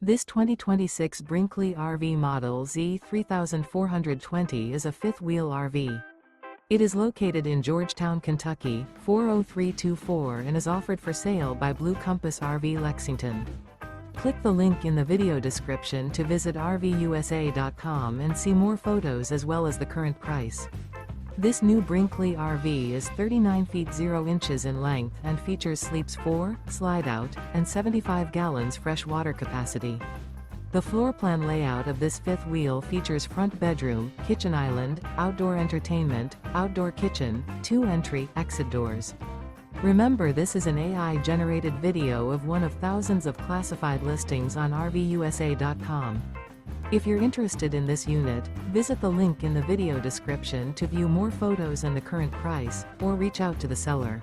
This 2026 Brinkley RV Model Z 3420 is a fifth-wheel RV. It is located in Georgetown, Kentucky, 40324 and is offered for sale by Blue Compass RV Lexington. Click the link in the video description to visit RVUSA.com and see more photos as well as the current price. This new Brinkley RV is 39 feet 0 inches in length and features sleeps 4, slide-out, and 75 gallons fresh water capacity. The floor plan layout of this fifth wheel features front bedroom, kitchen island, outdoor entertainment, outdoor kitchen, 2 entry/exit doors. Remember, this is an AI-generated video of one of thousands of classified listings on RVUSA.com. If you're interested in this unit, visit the link in the video description to view more photos and the current price, or reach out to the seller.